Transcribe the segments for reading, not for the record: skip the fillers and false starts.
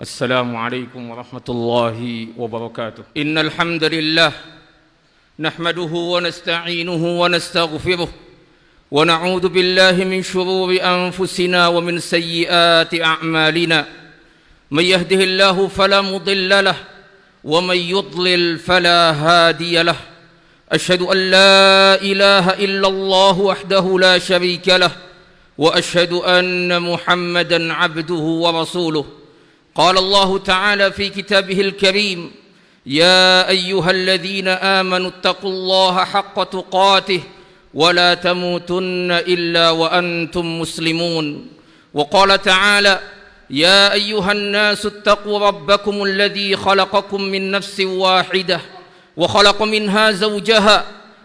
السلام عليكم ورحمة الله وبركاته. إن الحمد لله نحمده ونستعينه ونستغفره ونعوذ بالله من شرور أنفسنا ومن سيئات أعمالنا. من يهده الله فلا مضل له ومن يضلل فلا هادي له. أشهد أن لا إله إلا الله وحده لا شريك له وأشهد أن محمدا عبده ورسوله. قال الله تعالى في كتابه الكريم: يا أيها الذين آمنوا اتقوا الله حق تقاته ولا تموتن إلا وأنتم مسلمون. وقال تعالى: يا أيها الناس اتقوا ربكم الذي خلقكم من نفس واحدة وخلق منها زوجها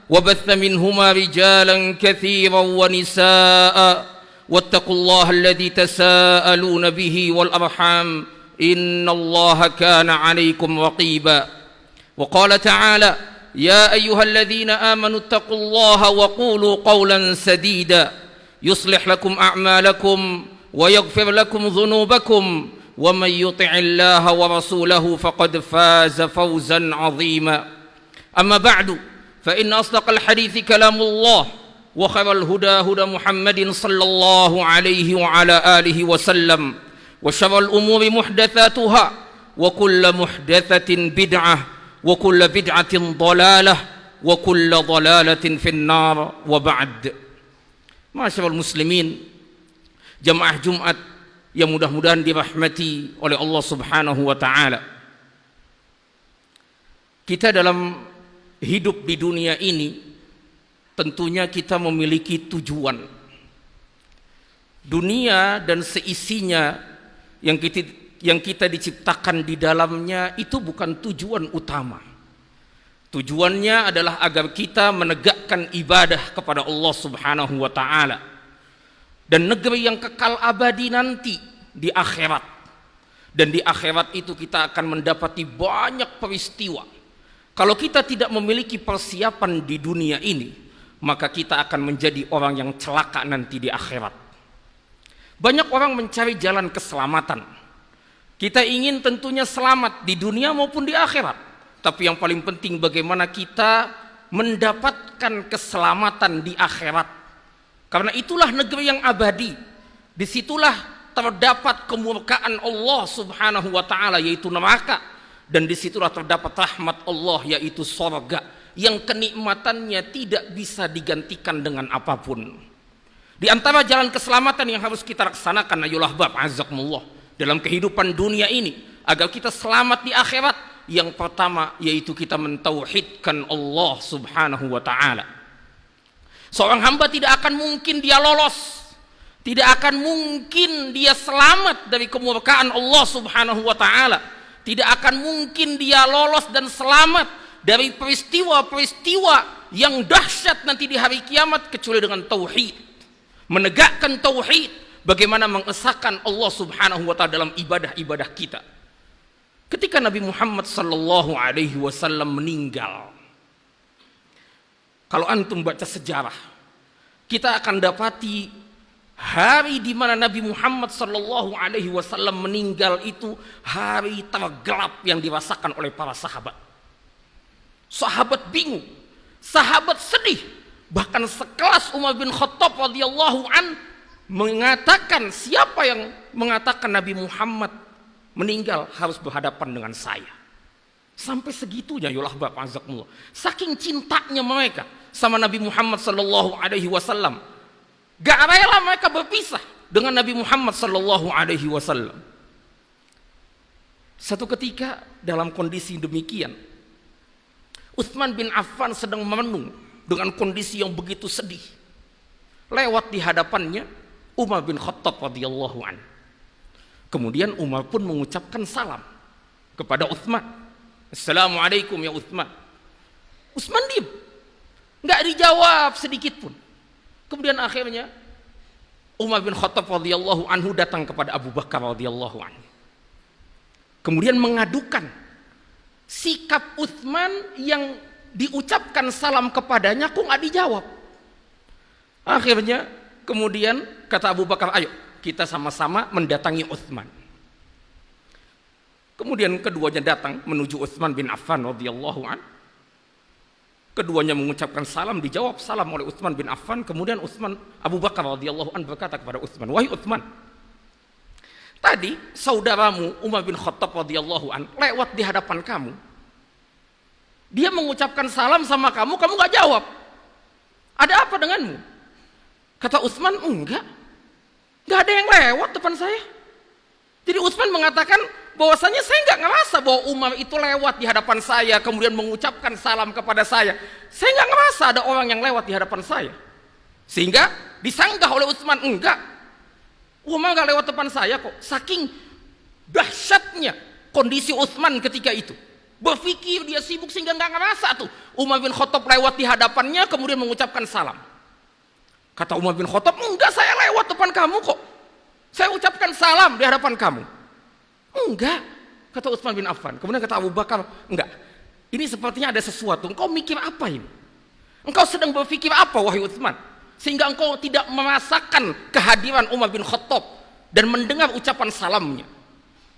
وبث منهما رجالا كثيرا ونساء واتقوا الله الذي تساءلون به والأرحام إن الله كان عليكم رقيبا. وقال تعالى: يا أيها الذين آمنوا اتقوا الله وقولوا قولا سديدا يصلح لكم أعمالكم ويغفر لكم ذنوبكم ومن يطع الله ورسوله فقد فاز فوزا عظيما. أما بعد فإن أصدق الحديث كلام الله وخير الهدى هدى محمد صلى الله عليه وعلى آله وسلم وشر الأمور محدثاتها وكل محدثة بدعة وكل بدعة ضلالة وكل ضلالة في النار. وبعد. Masyaallah muslimin, jamaah Jumat yang mudah-mudahan dirahmati oleh Allah Subhanahu wa taala. Kita dalam hidup di dunia ini tentunya kita memiliki tujuan. Dunia dan seisinya yang kita diciptakan di dalamnya itu bukan tujuan utama. Tujuannya adalah agar kita menegakkan ibadah kepada Allah Subhanahu wa taala dan negeri yang kekal abadi nanti di akhirat. Dan di akhirat itu kita akan mendapati banyak peristiwa. Kalau kita tidak memiliki persiapan di dunia ini, maka kita akan menjadi orang yang celaka nanti di akhirat. Banyak orang mencari jalan keselamatan. Kita ingin tentunya selamat di dunia maupun di akhirat. Tapi yang paling penting bagaimana kita mendapatkan keselamatan di akhirat. Karena itulah negeri yang abadi. Disitulah terdapat kemurkaan Allah Subhanahu wa ta'ala, yaitu neraka. Dan disitulah terdapat rahmat Allah, yaitu surga, yang kenikmatannya tidak bisa digantikan dengan apapun. Di antara jalan keselamatan yang harus kita laksanakan ayolah bab azakumullah dalam kehidupan dunia ini agar kita selamat di akhirat, yang pertama yaitu kita mentauhidkan Allah Subhanahu wa taala. Seorang hamba tidak akan mungkin dia lolos, tidak akan mungkin dia selamat dari kemurkaan Allah Subhanahu wa taala, tidak akan mungkin dia lolos dan selamat dari peristiwa-peristiwa yang dahsyat nanti di hari kiamat kecuali dengan tauhid. Menegakkan tauhid, bagaimana mengesahkan Allah Subhanahu wa taala dalam ibadah-ibadah kita. Ketika Nabi Muhammad sallallahu alaihi wasallam meninggal, kalau antum baca sejarah, kita akan dapati hari di mana Nabi Muhammad sallallahu alaihi wasallam meninggal itu hari tergelap yang dirasakan oleh para sahabat. Sahabat bingung, sahabat sedih. Bahkan sekelas Umar bin Khattab radhiyallahu an mengatakan, siapa yang mengatakan Nabi Muhammad meninggal harus berhadapan dengan saya. Sampai segitunya ya Allah Bapak azakumullah. Saking cintanya mereka sama Nabi Muhammad sallallahu alaihi wasallam, gak rela mereka berpisah dengan Nabi Muhammad sallallahu alaihi wasallam. Satu ketika dalam kondisi demikian, Utsman bin Affan sedang merenung dengan kondisi yang begitu sedih. Lewat di hadapannya Umar bin Khattab radhiyallahu an. Kemudian Umar pun mengucapkan salam kepada Utsman. Assalamualaikum ya Utsman. Utsman diam, nggak dijawab sedikit pun. Kemudian akhirnya Umar bin Khattab radhiyallahu anhu datang kepada Abu Bakar radhiyallahu anhu. Kemudian mengadukan sikap Utsman yang diucapkan salam kepadanya kok nggak dijawab. Akhirnya kemudian kata Abu Bakar, ayo kita sama-sama mendatangi Utsman. Kemudian keduanya datang menuju Utsman bin Affan radhiyallahu an. Keduanya mengucapkan salam, dijawab salam oleh Utsman bin Affan. Kemudian Abu Bakar radhiyallahu an berkata kepada Utsman, "Wahai Utsman, tadi saudaramu Umar bin Khattab radhiyallahu an lewat di hadapan kamu. Dia mengucapkan salam sama kamu, kamu gak jawab. Ada apa denganmu?" Kata Utsman, "Enggak. Gak ada yang lewat depan saya." Jadi Utsman mengatakan bahwasanya saya nggak ngerasa bahwa Umar itu lewat di hadapan saya kemudian mengucapkan salam kepada saya. Saya nggak ngerasa ada orang yang lewat di hadapan saya. Sehingga disanggah oleh Utsman, "Enggak. Umar nggak lewat depan saya kok." Saking dahsyatnya kondisi Utsman ketika itu. Berpikir dia sibuk sehingga nggak ngerasa tuh Umar bin Khattab lewat di hadapannya kemudian mengucapkan salam. Kata Umar bin Khattab, "Enggak, saya lewat depan kamu kok. Saya ucapkan salam di hadapan kamu." "Enggak," kata Utsman bin Affan. Kemudian kata Abu Bakar, "Enggak, ini sepertinya ada sesuatu. Engkau mikir apa ini? Engkau sedang berpikir apa, wahai Utsman? Sehingga engkau tidak merasakan kehadiran Umar bin Khattab dan mendengar ucapan salamnya."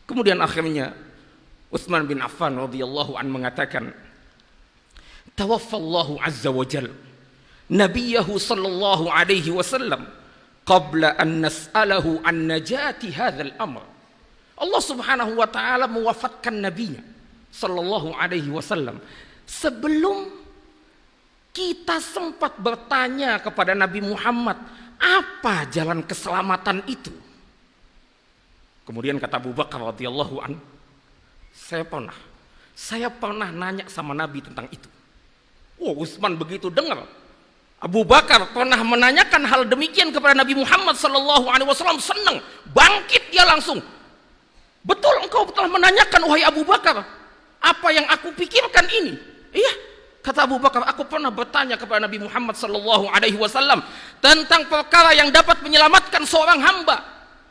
Kemudian akhirnya Utsman bin Affan radhiyallahu an mengatakan, "Tawaffallahu azza wa jalla nabiyahu sallallahu alaihi wasallam qabla an nas'alahu an najati hadzal amr." Allah Subhanahu wa taala mewafatkan nabinya sallallahu alaihi wasallam sebelum kita sempat bertanya kepada Nabi Muhammad, apa jalan keselamatan itu. Kemudian kata Abu Bakar radhiyallahu an, saya pernah nanya sama Nabi tentang itu." Utsman begitu dengar Abu Bakar pernah menanyakan hal demikian kepada Nabi Muhammad sallallahu alaihi wasallam, senang, bangkit dia langsung. "Betul engkau telah menanyakan wahai Abu Bakar, apa yang aku pikirkan ini?" "Iya," kata Abu Bakar, "aku pernah bertanya kepada Nabi Muhammad sallallahu alaihi wasallam tentang perkara yang dapat menyelamatkan seorang hamba."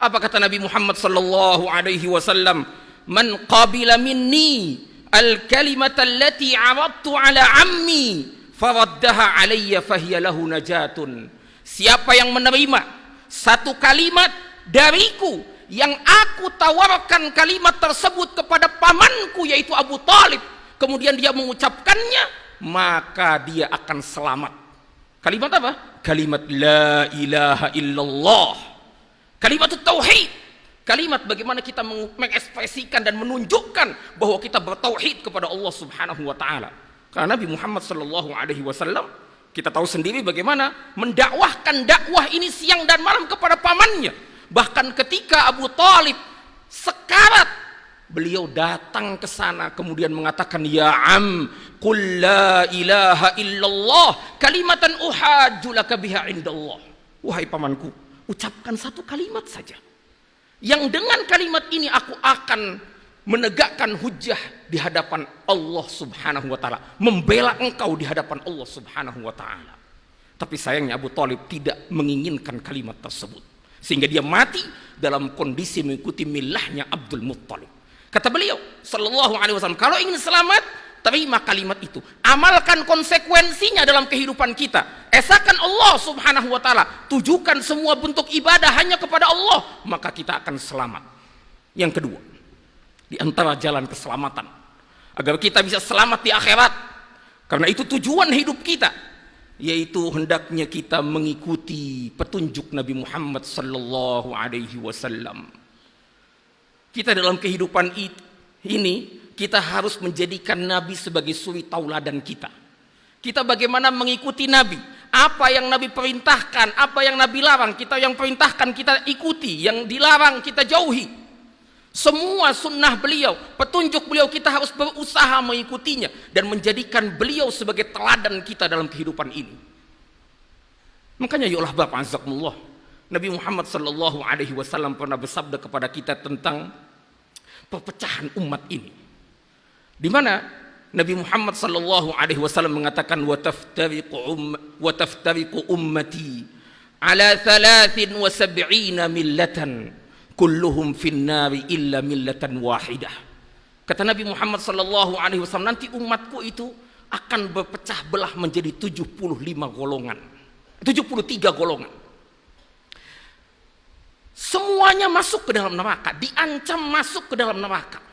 Apa kata Nabi Muhammad sallallahu alaihi wasallam? "Man qabila minni al-kalimata allati 'aradtu 'ala 'ammi faraddaha alayya fahiya lahu najatun." Siapa yang menerima satu kalimat dariku yang aku tawarkan kalimat tersebut kepada pamanku yaitu Abu Talib, kemudian dia mengucapkannya, maka dia akan selamat. Kalimat apa? Kalimat la ilaha illallah, kalimat tauhid, kalimat bagaimana kita mengekspresikan dan menunjukkan bahwa kita bertauhid kepada Allah Subhanahu wa taala. Karena Nabi Muhammad sallallahu alaihi wasallam kita tahu sendiri bagaimana mendakwahkan dakwah ini siang dan malam kepada pamannya. Bahkan ketika Abu Talib sekarat, beliau datang ke sana kemudian mengatakan, "Ya am, qul la ilaha illallah kalimatan uhajju laka biha indallah." Wahai pamanku, ucapkan satu kalimat saja yang dengan kalimat ini aku akan menegakkan hujjah di hadapan Allah Subhanahu wa taala, membela engkau di hadapan Allah Subhanahu wa taala. Tapi sayangnya Abu Talib tidak menginginkan kalimat tersebut, sehingga dia mati dalam kondisi mengikuti milahnya Abdul Muttalib. Kata beliau sallallahu alaihi wasallam, kalau ingin selamat, terima kalimat itu, amalkan konsekuensinya dalam kehidupan kita, esakan Allah Subhanahu wa taala, tujukan semua bentuk ibadah hanya kepada Allah, maka kita akan selamat. Yang kedua, di antara jalan keselamatan agar kita bisa selamat di akhirat, karena itu tujuan hidup kita, yaitu hendaknya kita mengikuti petunjuk Nabi Muhammad sallallahu alaihi wasallam. Kita dalam kehidupan ini kita harus menjadikan Nabi sebagai suri tauladan kita. Kita bagaimana mengikuti Nabi, apa yang Nabi perintahkan, apa yang Nabi larang, kita yang perintahkan kita ikuti, yang dilarang kita jauhi. Semua sunnah beliau, petunjuk beliau, kita harus berusaha mengikutinya dan menjadikan beliau sebagai teladan kita dalam kehidupan ini. Makanya ya Allah Bapak azakumullah, Nabi Muhammad sallallahu alaihi wasallam pernah bersabda kepada kita tentang perpecahan umat ini, di mana Nabi Muhammad sallallahu alaihi wasallam mengatakan, wa taftariqu ummati ala 73 millatan kulluhum finnari illa millatan wahidah. Kata Nabi Muhammad sallallahu alaihi wasallam, nanti umatku itu akan berpecah belah menjadi 75 golongan, 73 golongan. Semuanya masuk ke dalam neraka, diancam masuk ke dalam neraka.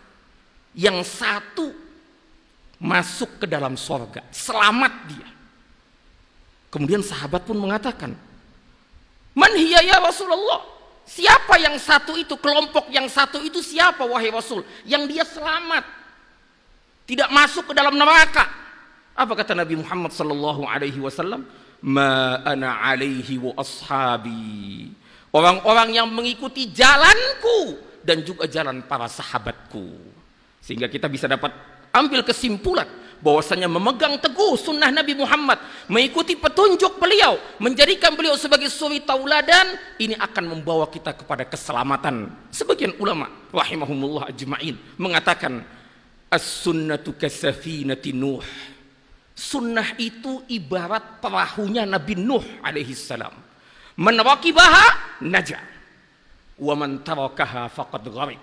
yang satu masuk ke dalam surga, selamat dia. Kemudian sahabat pun mengatakan, man hiya ya Rasulullah? Siapa yang satu itu, kelompok yang satu itu siapa wahai Rasul? Yang dia selamat, tidak masuk ke dalam neraka. Apa kata Nabi Muhammad sallallahu alaihi wasallam? Ma ana alaihi wa ashabi. Orang-orang yang mengikuti jalanku dan juga jalan para sahabatku. Sehingga kita bisa dapat ambil kesimpulan bahwasanya memegang teguh sunnah Nabi Muhammad, mengikuti petunjuk beliau, menjadikan beliau sebagai suri tauladan, ini akan membawa kita kepada keselamatan. Sebagian ulama rahimahumullah ajma'in mengatakan, as-sunnatu kasafinati Nuh. Sunnah itu ibarat perahunya Nabi Nuh alaihi salam. Man raqibaha naja wa man tarakaha faqad gharik.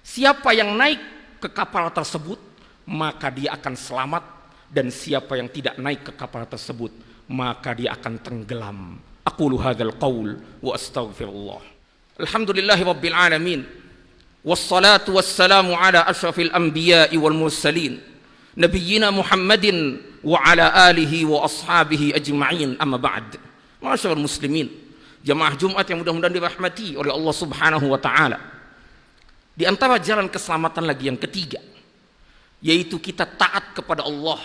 Siapa yang naik ke kapal tersebut maka dia akan selamat, dan siapa yang tidak naik ke kapal tersebut maka dia akan tenggelam. Aqulu hadzal qaul wa astaghfirullah. Alhamdulillahi rabbil alamin. Wassalatu wassalamu ala asyrafil anbiya'i wal mursalin nabiyyina Muhammadin wa ala alihi wa ashabihi ajma'in, amma ba'd. Masyaallah muslimin, jamaah Jumat yang mudah-mudahan dirahmati oleh Allah Subhanahu wa taala. Di antara jalan keselamatan lagi yang ketiga, yaitu kita taat kepada Allah,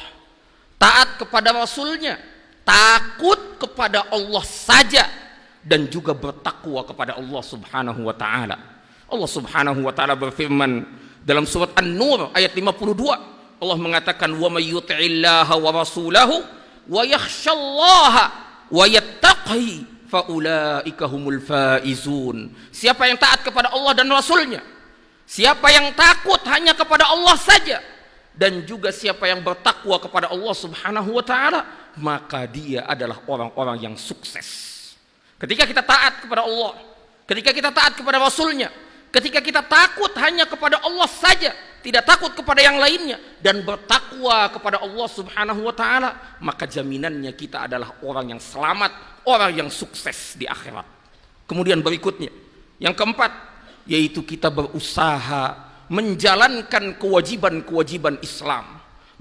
taat kepada Rasulnya, takut kepada Allah saja, dan juga bertakwa kepada Allah Subhanahu wa taala. Allah Subhanahu wa taala berfirman dalam surat An-Nur ayat 52, Allah mengatakan, wa may yuti'illaha wa rasulahu wa yakhshallaha wa yattaqi fa ulaika humul faizun. Siapa yang taat kepada Allah dan Rasulnya, siapa yang takut hanya kepada Allah saja, dan juga siapa yang bertakwa kepada Allah Subhanahu wa taala, maka dia adalah orang-orang yang sukses. Ketika kita taat kepada Allah, ketika kita taat kepada Rasulnya, ketika kita takut hanya kepada Allah saja, tidak takut kepada yang lainnya, dan bertakwa kepada Allah Subhanahu wa taala, maka jaminannya kita adalah orang yang selamat, orang yang sukses di akhirat. Kemudian berikutnya, yang keempat, yaitu kita berusaha menjalankan kewajiban-kewajiban Islam,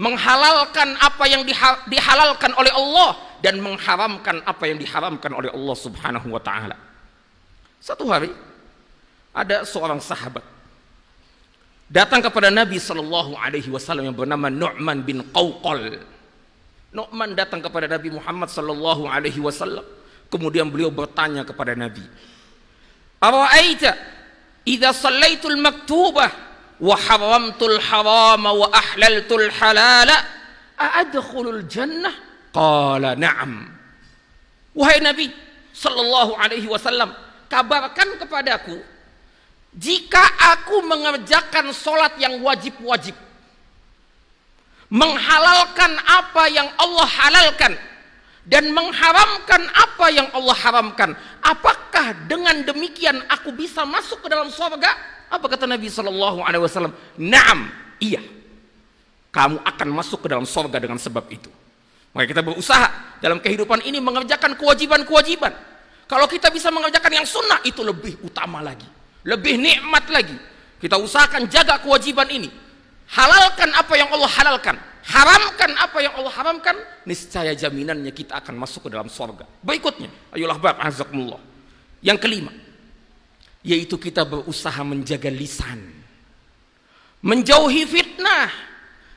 menghalalkan apa yang dihalalkan oleh Allah dan mengharamkan apa yang diharamkan oleh Allah Subhanahu wa taala. Satu hari ada seorang sahabat datang kepada Nabi sallallahu alaihi wasallam yang bernama Nu'man bin Qawqal. Nu'man datang kepada Nabi Muhammad sallallahu alaihi wasallam. Kemudian beliau bertanya kepada Nabi, "Ara'aita idza shallaitul maktubah wa haramtul harama wa ahlaltul halala a'adkhulul jannah?" Qala na'am. Wahai Nabi sallallahu alaihi wasallam, kabarkan kepadaku, jika aku mengerjakan sholat yang wajib-wajib, menghalalkan apa yang Allah halalkan, dan mengharamkan apa yang Allah haramkan, apakah dengan demikian aku bisa masuk ke dalam surga? Apa kata Nabi SAW? Naam, iya, kamu akan masuk ke dalam surga dengan sebab itu. Maka kita berusaha dalam kehidupan ini mengerjakan kewajiban-kewajiban. Kalau kita bisa mengerjakan yang sunnah, itu lebih utama lagi, lebih nikmat lagi. Kita usahakan jaga kewajiban ini, halalkan apa yang Allah halalkan, haramkan apa yang Allah haramkan, niscaya jaminannya kita akan masuk ke dalam surga. Berikutnya, ayolah bab azakumullah, yang kelima, yaitu kita berusaha menjaga lisan, menjauhi fitnah,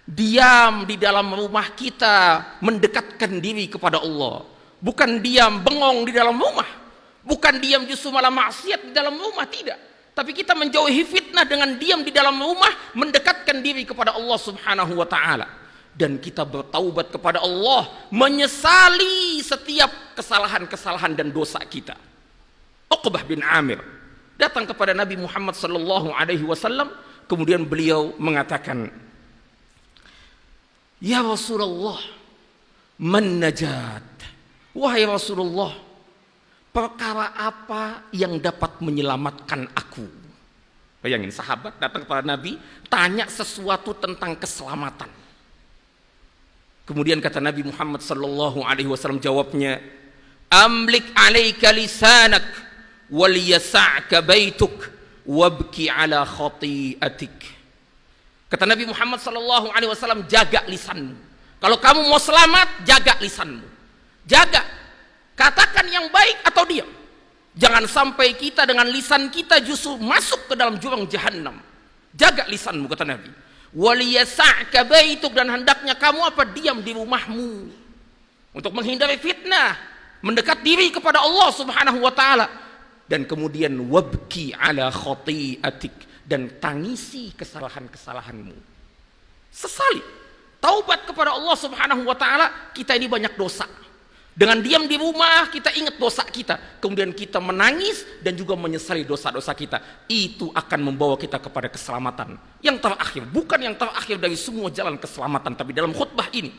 diam di dalam rumah kita, mendekatkan diri kepada Allah. Bukan diam bengong di dalam rumah, bukan diam justru malah maksiat di dalam rumah, tidak. Tapi kita menjauhi fitnah dengan diam di dalam rumah, mendekatkan diri kepada Allah Subhanahu wa taala, dan kita bertaubat kepada Allah, menyesali setiap kesalahan-kesalahan dan dosa kita. Uqbah bin Amir datang kepada Nabi Muhammad sallallahu alaihi wasallam, kemudian beliau mengatakan, "Ya Rasulullah, man najat?" Wahai Rasulullah, perkara apa yang dapat menyelamatkan aku? Bayangin, sahabat datang kepada Nabi, tanya sesuatu tentang keselamatan. Kemudian kata Nabi Muhammad sallallahu alaihi wasallam, jawabnya, "Amlik 'alaika lisanak wal yas'aka baituk wabki 'ala khati'atik." Kata Nabi Muhammad SAW, jaga lisanmu. Kalau kamu mau selamat, jaga lisanmu. Jaga. Katakan yang baik atau diam. Jangan sampai kita dengan lisan kita justru masuk ke dalam jurang jahannam. Jaga lisanmu, kata Nabi. Waliyasa'ka baituk, dan hendaknya kamu diam di rumahmu untuk menghindari fitnah, mendekat diri kepada Allah Subhanahu wa taala. Dan kemudian wabki ala khati'atik, dan tangisi kesalahan-kesalahanmu. Sesali, taubat kepada Allah Subhanahu wa taala. Kita ini banyak dosa. Dengan diam di rumah, kita ingat dosa kita, kemudian kita menangis dan juga menyesali dosa-dosa kita. Itu akan membawa kita kepada keselamatan yang terakhir, bukan yang terakhir dari semua jalan keselamatan, tapi dalam khutbah ini,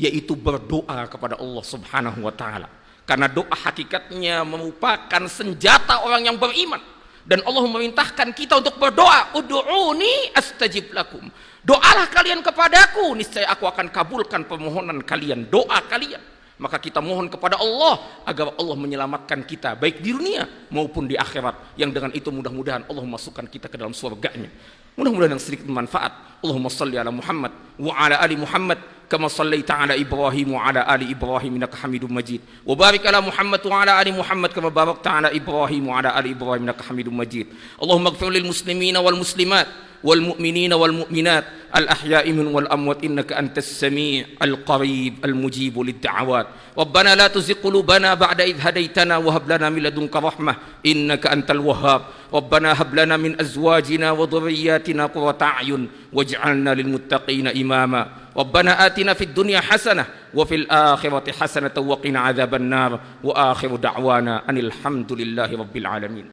yaitu berdoa kepada Allah Subhanahu wa taala. Karena doa hakikatnya merupakan senjata orang yang beriman. Dan Allah memerintahkan kita untuk berdoa, ud'uni astajib lakum. Doalah kalian kepadaku, niscaya aku akan kabulkan permohonan kalian, doa kalian. Maka kita mohon kepada Allah agar Allah menyelamatkan kita baik di dunia maupun di akhirat, yang dengan itu mudah-mudahan Allah masukkan kita ke dalam surganya. Mudah-mudahan yang sedikit bermanfaat. Allahumma salli ala Muhammad wa ala ali Muhammad kama sallaita ala Ibrahim wa ala ali Ibrahim innaka Hamidum Majid. Wa barik ala Muhammad wa ala ali Muhammad kama barakta ala Ibrahim wa ala ali Ibrahim innaka Hamidum Majid. Allahumma ighfir lil muslimina wal muslimat والمؤمنين والمؤمنات الأحياء منهم والأموات إنك أنت السميع القريب المجيب للدعوات. ربنا لا تزغ قلوبنا بعد إذ هديتنا وهب لنا من لدنك رحمة إنك أنت الوهاب. ربنا هب لنا من أزواجنا وذرياتنا قرة أعين واجعلنا للمتقين إماما. ربنا آتنا في الدنيا حسنة وفي الآخرة حسنة وقنا عذاب النار. وآخر دعوانا أن الحمد لله رب العالمين.